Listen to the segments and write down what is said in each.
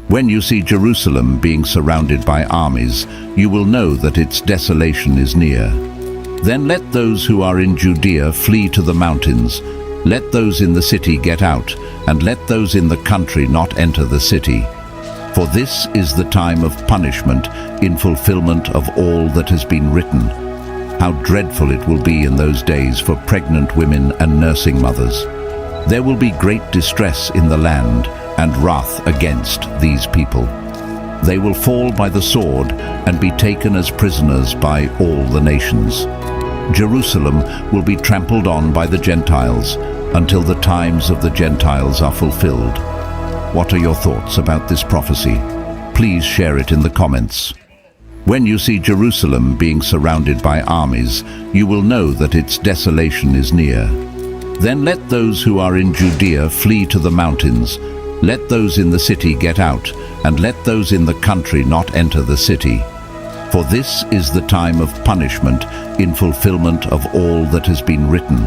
When you see Jerusalem being surrounded by armies, you will know that its desolation is near. Then let those who are in Judea flee to the mountains. Let those in the city get out, and let those in the country not enter the city. For this is the time of punishment, in fulfillment of all that has been written. How dreadful it will be in those days for pregnant women and nursing mothers. There will be great distress in the land, and wrath against these people. They will fall by the sword and be taken as prisoners by all the nations. Jerusalem will be trampled on by the Gentiles until the times of the Gentiles are fulfilled. What are your thoughts about this prophecy? Please share it in the comments. When you see Jerusalem being surrounded by armies, you will know that its desolation is near. Then let those who are in Judea flee to the mountains. Let those in the city get out, and let those in the country not enter the city. For this is the time of punishment, in fulfillment of all that has been written.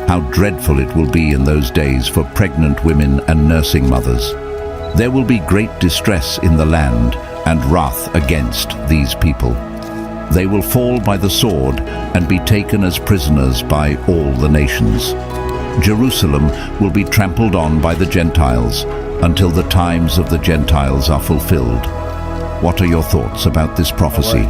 How dreadful it will be in those days for pregnant women and nursing mothers. There will be great distress in the land, and wrath against these people. They will fall by the sword and be taken as prisoners by all the nations. Jerusalem will be trampled on by the Gentiles until the times of the Gentiles are fulfilled. What are your thoughts about this prophecy?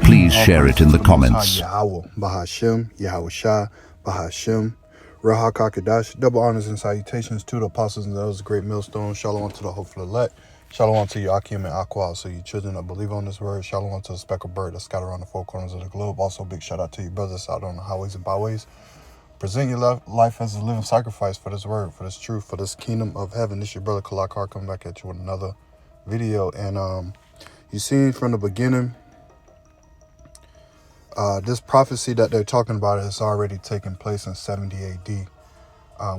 Please share it in the comments. Yahweh, Bahashem, Yahweh Shah, Bahashem, Raha Kakadash. Double honors and salutations to the apostles and those great millstones. Shalom to the hopeful elect. Shalom to you, Akim and Aqua, so you children that believe on this word. Shalom to the speckled bird that's scattered around the four corners of the globe. Also, big shout out to you brothers out on the highways and byways. Present your life as a living sacrifice for this word, for this truth, for this kingdom of heaven. This your brother Kalakar coming back at you with another video. And you see from the beginning, this prophecy that they're talking about has already taken place in 70 AD.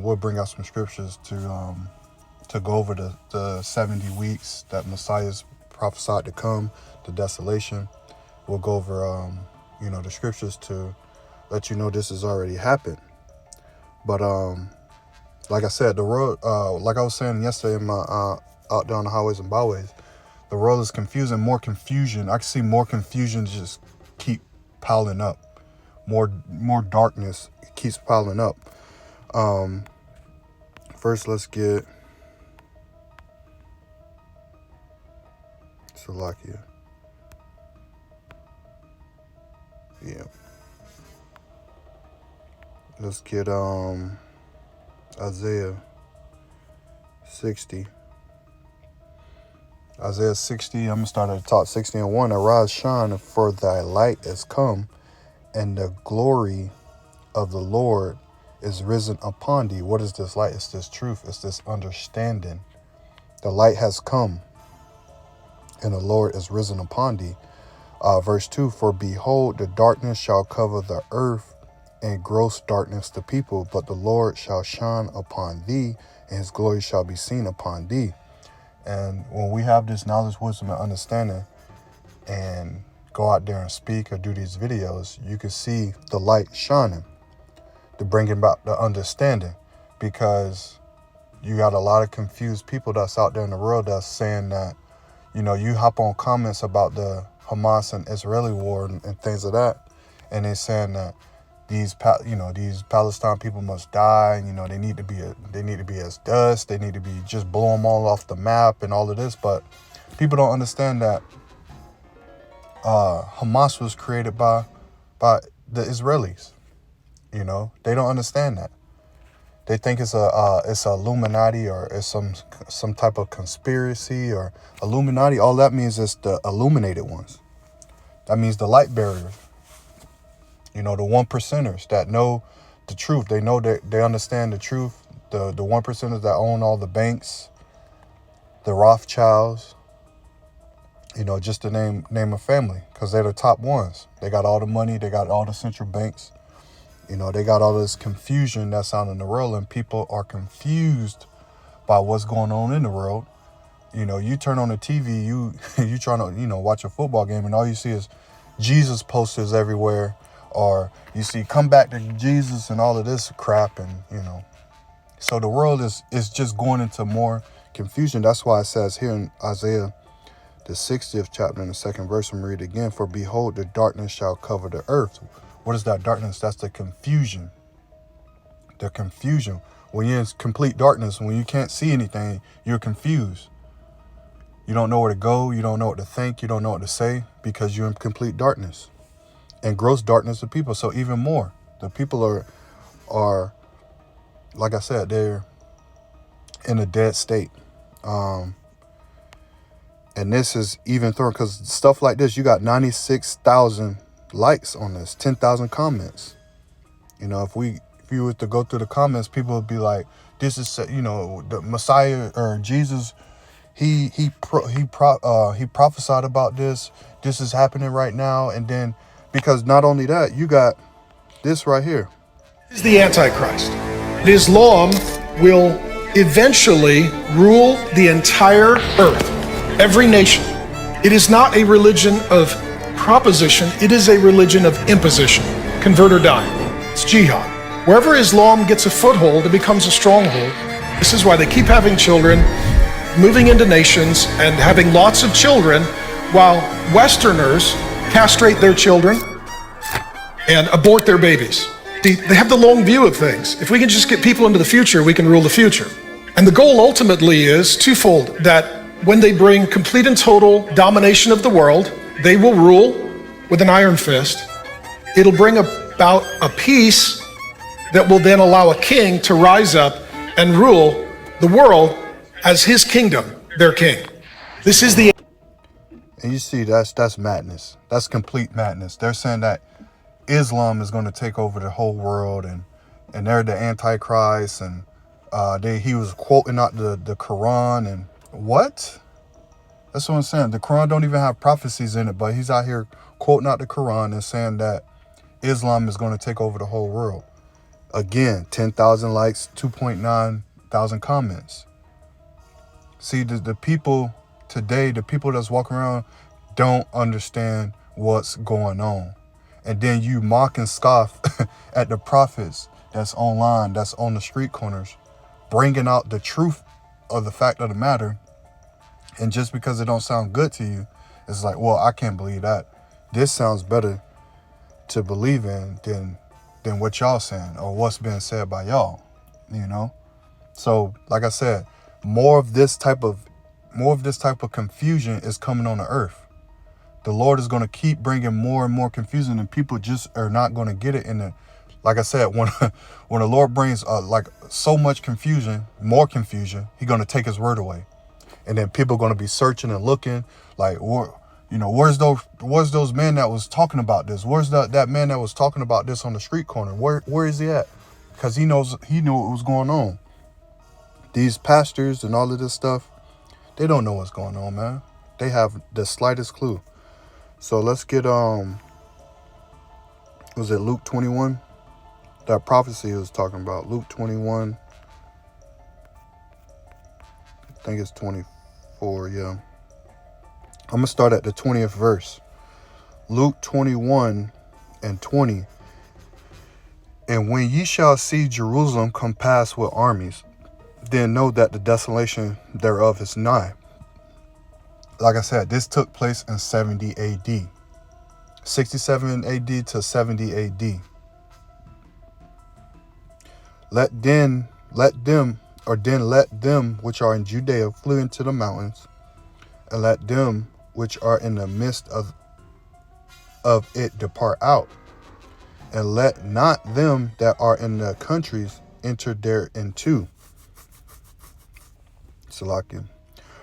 We'll bring out some scriptures to go over the 70 weeks that Messiah's prophesied to come, the desolation. We'll go over, the scriptures to let you know this has already happened. But like I said, the road, like I was saying yesterday in my out there on the highways and byways, the world is confusing, more confusion. I can see more confusion just keep piling up. More darkness keeps piling up. First, let's get Salakia. Yeah. Let's get Isaiah 60. Isaiah 60, I'm going to start at the top, 60 and 1. Arise, shine, for thy light is come, and the glory of the Lord is risen upon thee. What is this light? It's this truth. It's this understanding. The light has come, and the Lord is risen upon thee. Verse 2, for behold, the darkness shall cover the earth, and gross darkness the people, but the Lord shall shine upon thee, and his glory shall be seen upon thee. And when we have this knowledge, wisdom, and understanding, and go out there and speak or do these videos, you can see the light shining to bring about the understanding, because you got a lot of confused people that's out there in the world that's saying that, you hop on comments about the Hamas and Israeli war and things of that, and they're saying that these Palestine people must die, and they need to be as dust, they need to be just blow them all off the map and all of this. But people don't understand that Hamas was created by the Israelis. They don't understand that. They think it's a Illuminati, or it's some type of conspiracy or Illuminati. All that means is the illuminated ones. That means the light bearers. The 1%ers that know the truth. They know that they understand the truth. The 1%ers that own all the banks, the Rothschilds, just to name a family, because they're the top ones. They got all the money. They got all the central banks. They got all this confusion that's out in the world, and people are confused by what's going on in the world. You turn on the TV, you trying to, watch a football game, and all you see is Jesus posters everywhere. Or you see, come back to Jesus and all of this crap. And, so the world is just going into more confusion. That's why it says here in Isaiah, the 60th chapter, in the 2nd verse, I'm read it again. For behold, the darkness shall cover the earth. What is that darkness? That's the confusion. The confusion. When you're in complete darkness, when you can't see anything, you're confused. You don't know where to go. You don't know what to think. You don't know what to say because you're in complete darkness. And gross darkness of people. So even more, the people are like I said, they're in a dead state. And this is even thrown because stuff like this, you got 96,000 likes on this, 10,000 comments. You know, if you were to go through the comments, people would be like, this is, you know, the Messiah or Jesus, he prophesied about this. This is happening right now. And then, because not only that, you got this right here. Is the Antichrist. Islam will eventually rule the entire earth, every nation. It is not a religion of proposition, it is a religion of imposition. Convert or die. It's jihad. Wherever Islam gets a foothold, it becomes a stronghold. This is why they keep having children, moving into nations, and having lots of children, while Westerners castrate their children and abort their babies. They have the long view of things. If we can just get people into the future, we can rule the future. And the goal ultimately is twofold, that when they bring complete and total domination of the world, they will rule with an iron fist. It'll bring about a peace that will then allow a king to rise up and rule the world as his kingdom, their king. This is the... And you see, that's madness. That's complete madness. They're saying that Islam is going to take over the whole world, and they're the Antichrist, and he was quoting out the Quran, and what? That's what I'm saying. The Quran don't even have prophecies in it, but he's out here quoting out the Quran and saying that Islam is going to take over the whole world. Again, 10,000 likes, 2.9 thousand comments. See, the people today, the people that's walking around don't understand what's going on. And then you mock and scoff at the prophets that's online, that's on the street corners, bringing out the truth of the fact of the matter. And just because it don't sound good to you, it's like, well, I can't believe that. This sounds better to believe in than what y'all saying or what's being said by y'all, you know? So, like I said, more of this type of confusion is coming on the earth. The Lord is going to keep bringing more and more confusion, and people just are not going to get it. Like I said, when the Lord brings like so much confusion, more confusion, He's going to take His word away, and then people are going to be searching and looking like, where's those men that was talking about this? Where's that man that was talking about this on the street corner? Where is he at? Because he knew what was going on. These pastors and all of this stuff, they don't know what's going on, man. They have the slightest clue. So let's get, was it Luke 21? That prophecy he was talking about. Luke 21. I think it's 24, yeah. I'm going to start at the 20th verse. Luke 21 and 20. And when ye shall see Jerusalem compassed with armies, then know that the desolation thereof is nigh. Like I said, this took place in 70 AD. 67 AD to 70 AD. Let them which are in Judea flee into the mountains, and let them which are in the midst of it depart out, and let not them that are in the countries enter thereinto. Salakia.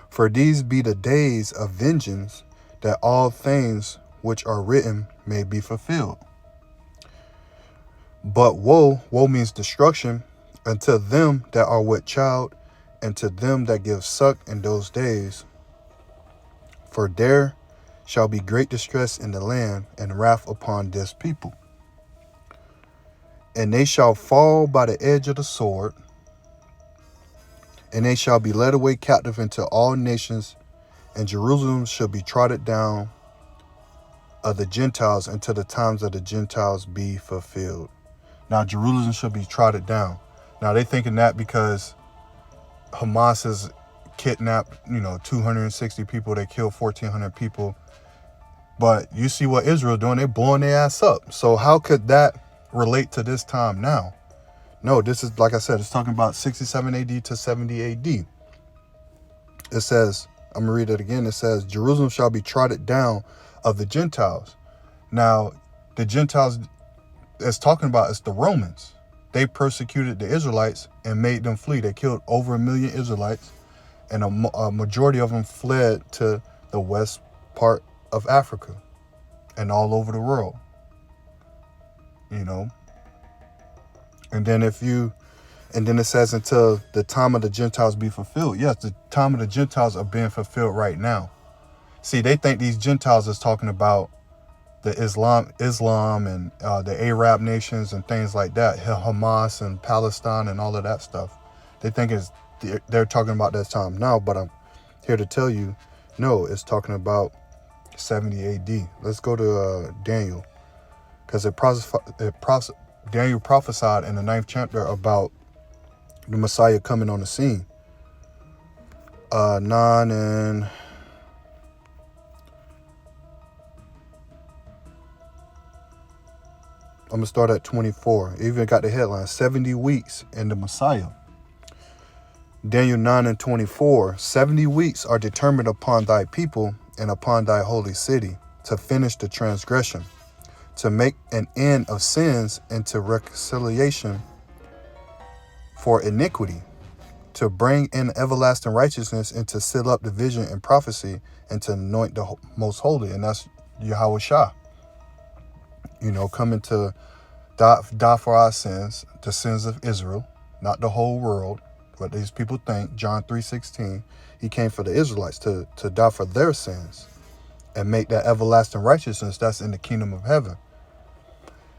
For these be the days of vengeance, that all things which are written may be fulfilled. But woe means destruction, unto them that are with child, and to them that give suck in those days. For there shall be great distress in the land, and wrath upon this people. And they shall fall by the edge of the sword, and they shall be led away captive into all nations, and Jerusalem shall be trodden down of the Gentiles until the times of the Gentiles be fulfilled. Now Jerusalem shall be trodden down. Now they thinking that because Hamas is kidnapped, 260 people. They killed 1,400 people. But you see what Israel doing? They're blowing their ass up. So how could that relate to this time now? No, this is, like I said, it's talking about 67 AD to 70 AD. It says, I'm going to read it again. It says, Jerusalem shall be trodden down of the Gentiles. Now, the Gentiles it's talking about is the Romans. They persecuted the Israelites and made them flee. They killed over 1 million Israelites, and a majority of them fled to the west part of Africa and all over the world. And then it says until the time of the Gentiles be fulfilled. Yes, the time of the Gentiles are being fulfilled right now. See, they think these Gentiles is talking about the Islam and the Arab nations and things like that, Hamas and Palestine and all of that stuff. They think they're talking about that time now, but I'm here to tell you, no, it's talking about 70 AD. Let's go to Daniel, because Daniel prophesied in the 9th chapter about the Messiah coming on the scene. 9 and I'm going to start at 24. Even got the headline, 70 weeks in the Messiah. Daniel 9 and 24. 70 weeks are determined upon thy people and upon thy holy city to finish the transgression, to make an end of sins and to reconciliation for iniquity, to bring in everlasting righteousness and to seal up the vision and prophecy and to anoint the most holy. And that's Yahweh Shah. Coming to die for our sins, the sins of Israel, not the whole world, what these people think. John 3:16, he came for the Israelites to die for their sins and make that everlasting righteousness that's in the kingdom of heaven.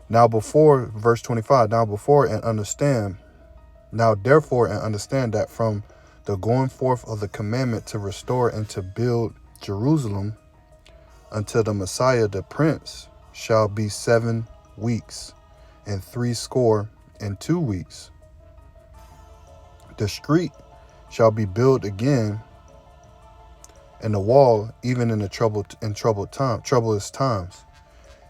Now before, verse 25, now therefore and understand that from the going forth of the commandment to restore and to build Jerusalem until the Messiah the Prince shall be 7 weeks and 62 weeks. The street shall be built again, and the wall even in the troublous times.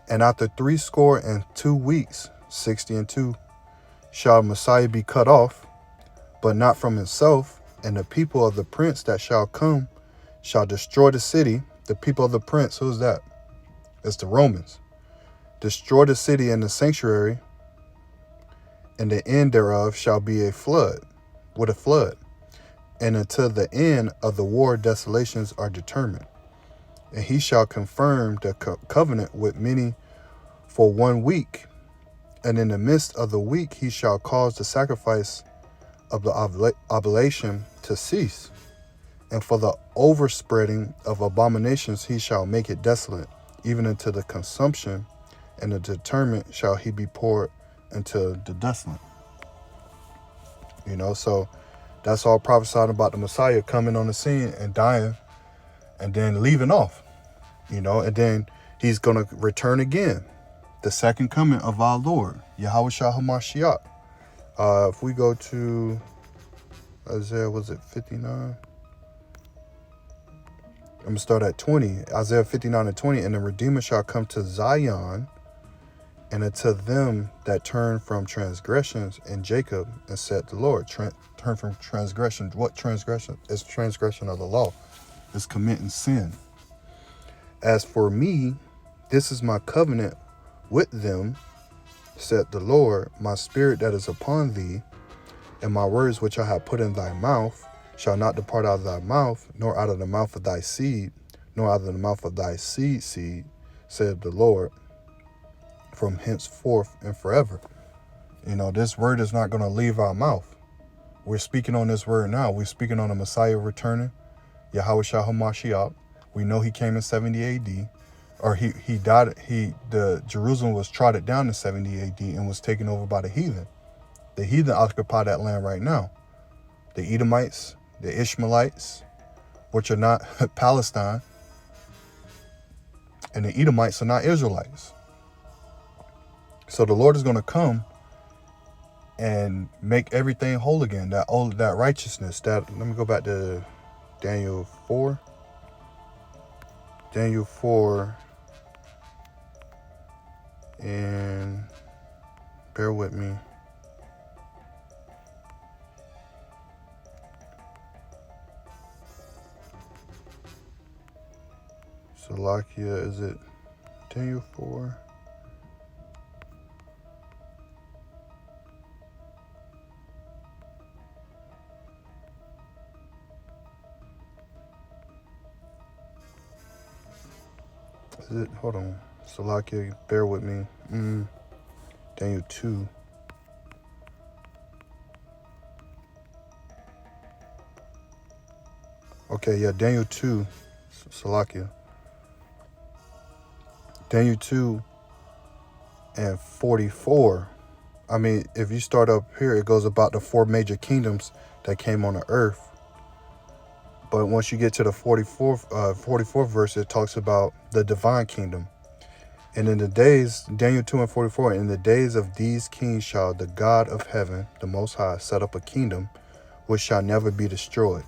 And after 62 weeks, 62, shall Messiah be cut off, but not from himself. And the people of the prince that shall come shall destroy the city. The people of the prince, who's that? It's the Romans. Destroy the city and the sanctuary, and the end thereof shall be a flood. And until the end of the war, desolations are determined. And he shall confirm the covenant with many for 1 week. And in the midst of the week, he shall cause the sacrifice of the oblation to cease. And for the overspreading of abominations, he shall make it desolate, even unto the consumption, and the determined shall he be poured into the desolate. So that's all prophesied about the Messiah coming on the scene and dying and then leaving off, and then he's going to return again. The second coming of our Lord, Yahweh Shah HaMashiach. If we go to Isaiah, was it 59? I'm going to start at 20. Isaiah 59 and 20. And the Redeemer shall come to Zion, and unto them that turn from transgressions in Jacob, and said the Lord. Turn from transgression. What transgression? It's transgression of the law. It's committing sin. As for me, this is my covenant with them, said the Lord. My spirit that is upon thee, and my words which I have put in thy mouth, shall not depart out of thy mouth, nor out of the mouth of thy seed, nor out of the mouth of thy seed, said the Lord, from henceforth and forever. This word is not going to leave our mouth. We're speaking on this word now. We're speaking on the Messiah returning, Yahweh Shah HaMashiach. We know he came in 70 AD, or he died. The Jerusalem was trodden down in 70 AD and was taken over by the heathen. The heathen occupy that land right now. The Edomites, the Ishmaelites, which are not Palestine, and the Edomites are not Israelites. So the Lord is going to come and make everything whole again. That righteousness. Let me go back to Daniel 4. Daniel 4. And bear with me. Salakia, is it Daniel 4? Is it? Hold on. Salakia, bear with me. Daniel 2. Okay, yeah, Daniel 2. Salakia. Daniel 2 and 44. I mean, if you start up here, it goes about the 4 major kingdoms that came on the earth. But once you get to the 44th verse, it talks about the divine kingdom. And in the days, Daniel 2 and 44, in the days of these kings shall the God of heaven, the Most High, set up a kingdom which shall never be destroyed.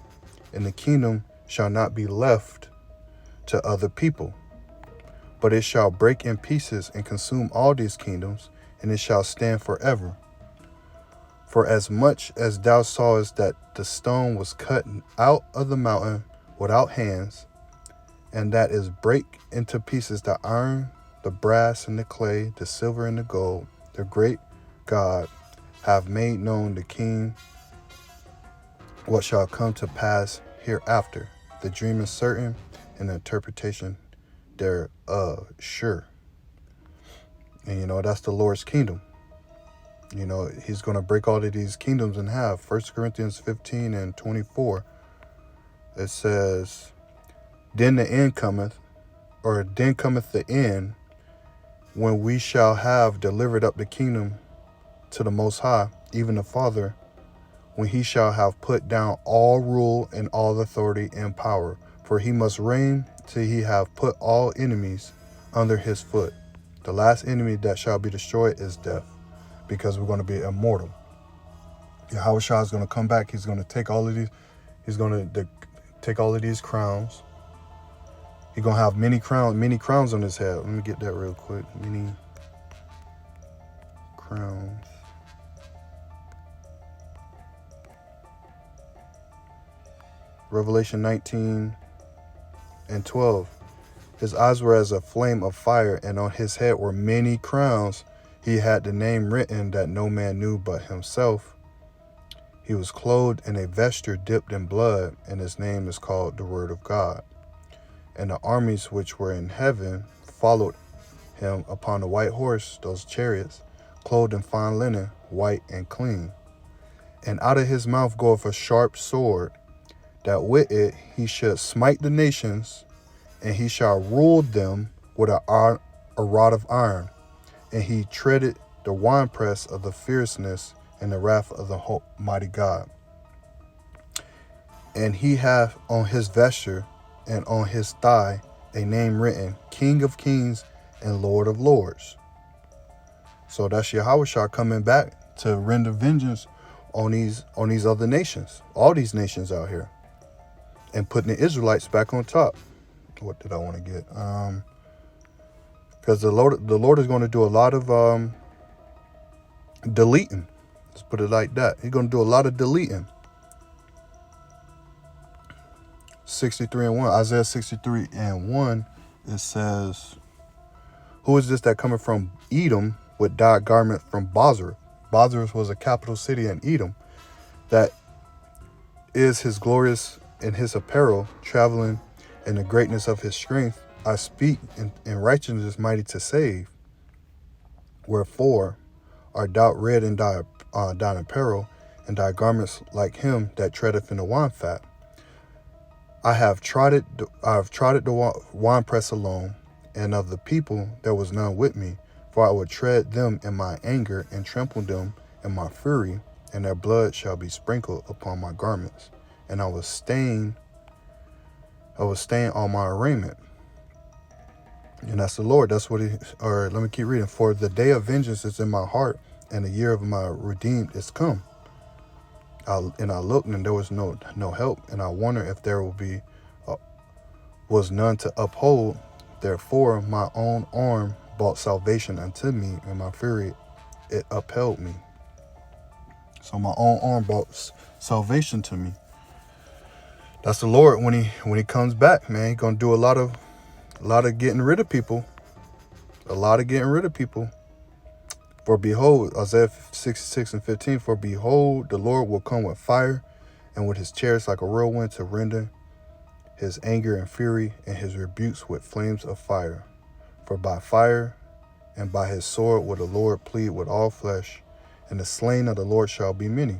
And the kingdom shall not be left to other people, but it shall break in pieces and consume all these kingdoms, and it shall stand forever. For as much as thou sawest that the stone was cut out of the mountain without hands, and that is break into pieces the iron, the brass, and the clay, the silver, and the gold, the great God have made known the king what shall come to pass hereafter. The dream is certain, and the interpretation thereof sure. And that's the Lord's kingdom. He's going to break all of these kingdoms in half. 1 Corinthians 15 and 24. It says, then cometh the end, when we shall have delivered up the kingdom to the Most High, even the Father, when he shall have put down all rule and all authority and power. For he must reign till he have put all enemies under his foot. The last enemy that shall be destroyed is death, because we're going to be immortal. Yahweh Shah is going to come back. He's going to take all of these. He's going to take all of these crowns. He's going to have many crowns on his head. Let me get that real quick. Many crowns. Revelation 19 and 12. His eyes were as a flame of fire, and on his head were many crowns. He had the name written that no man knew but himself. He was clothed in a vesture dipped in blood, and his name is called the Word of God. And the armies which were in heaven followed him upon a white horse, those chariots, clothed in fine linen, white and clean. And out of his mouth goeth a sharp sword, that with it he should smite the nations, and he shall rule them with a rod of iron. And he treaded the winepress of the fierceness and the wrath of the Almighty God. And he hath on his vesture and on his thigh a name written, King of Kings and Lord of Lords. So that's Yahweh Shah coming back to render vengeance on these other nations, all these nations out here, and putting the Israelites back on top. What did I want to get? Because the Lord is going to do a lot of deleting. Let's put it like that. He's going to do a lot of deleting. 63 and 1. Isaiah 63 and 1. It says, who is this that cometh from Edom with dyed garment from Bozrah? Bozrah was a capital city in Edom. That is his glorious in his apparel, traveling in the greatness of his strength. I speak in righteousness mighty to save. Wherefore art thou red in thine apparel, and thy garments like him that treadeth in the wine fat. I have trodden the winepress alone, and of the people there was none with me. For I will tread them in my anger, and trample them in my fury, and their blood shall be sprinkled upon my garments, and I will stain on my raiment. And that's the Lord. That's what let me keep reading. For the day of vengeance is in my heart, and the year of my redeemed is come. I looked, and there was no help, and I wonder if there was none to uphold. Therefore my own arm brought salvation unto me, and my fury it upheld me. So my own arm brought salvation to me. That's the Lord when he comes back, man. He's gonna do a lot of getting rid of people. A lot of getting rid of people. For behold, Isaiah 66:15, for behold, the Lord will come with fire, and with his chariots like a whirlwind, to render his anger and fury, and his rebukes with flames of fire. For by fire and by his sword will the Lord plead with all flesh, and the slain of the Lord shall be many.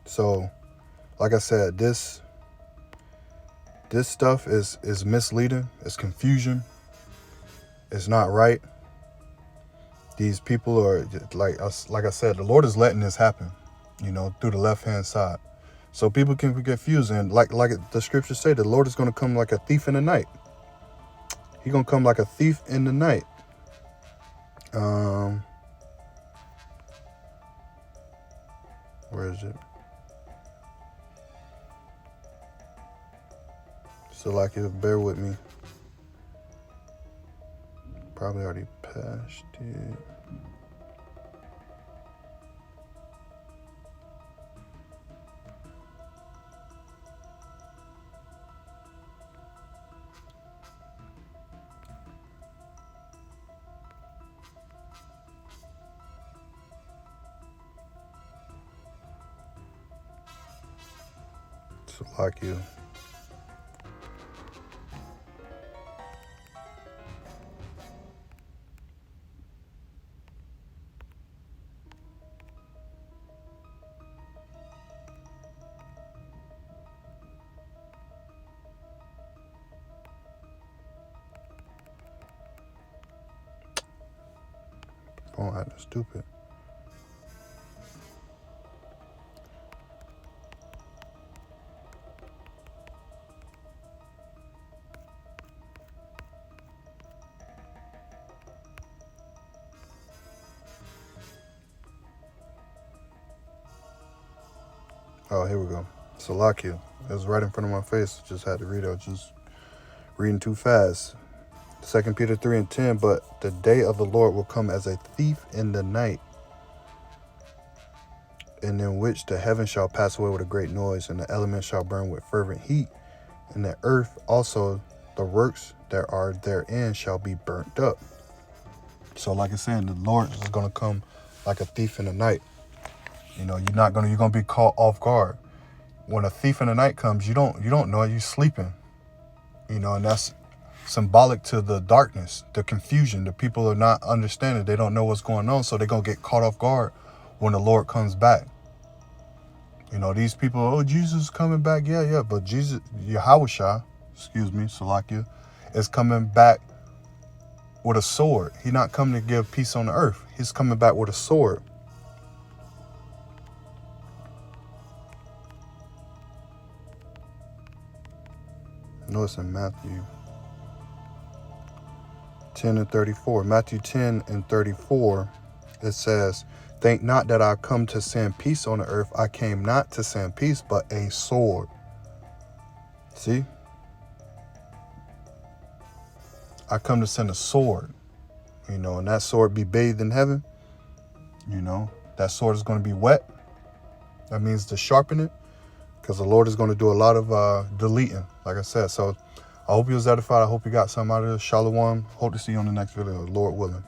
So, like I said, this stuff is misleading. It's confusion. It's not right. These people are like I said, the Lord is letting this happen, through the left-hand side. So people can be confused. And like the scriptures say, the Lord is going to come like a thief in the night. He's going to come like a thief in the night. Where is it? So like, bear with me. Probably already passed it. So like you. Phone acting stupid. Oh, here we go. Salakia. It was right in front of my face. Just had to read it. I was just reading too fast. 2 Peter 3:10, but the day of the Lord will come as a thief in the night, and in which the heavens shall pass away with a great noise, and the elements shall burn with fervent heat, and the earth also, the works that are therein, shall be burnt up. So like I said, the Lord is going to come like a thief in the night. You're going to be caught off guard. When a thief in the night comes, you don't know, you're sleeping. And that's symbolic to the darkness, the confusion. The people are not understanding. They don't know what's going on, so they're going to get caught off guard when the Lord comes back. These people, oh, Jesus is coming back. Yeah, but Jesus, Yahushua, Salakia, is coming back with a sword. He's not coming to give peace on the earth. He's coming back with a sword. No, it's in Matthew 10:34. Matthew 10:34, it says, think not that I come to send peace on the earth. I came not to send peace, but a sword. See? I come to send a sword, and that sword be bathed in heaven. That sword is going to be wet. That means to sharpen it, because the Lord is going to do a lot of deleting, like I said. So I hope you was edified. I hope you got something out of this. Shalom. Hope to see you on the next video, Lord willing.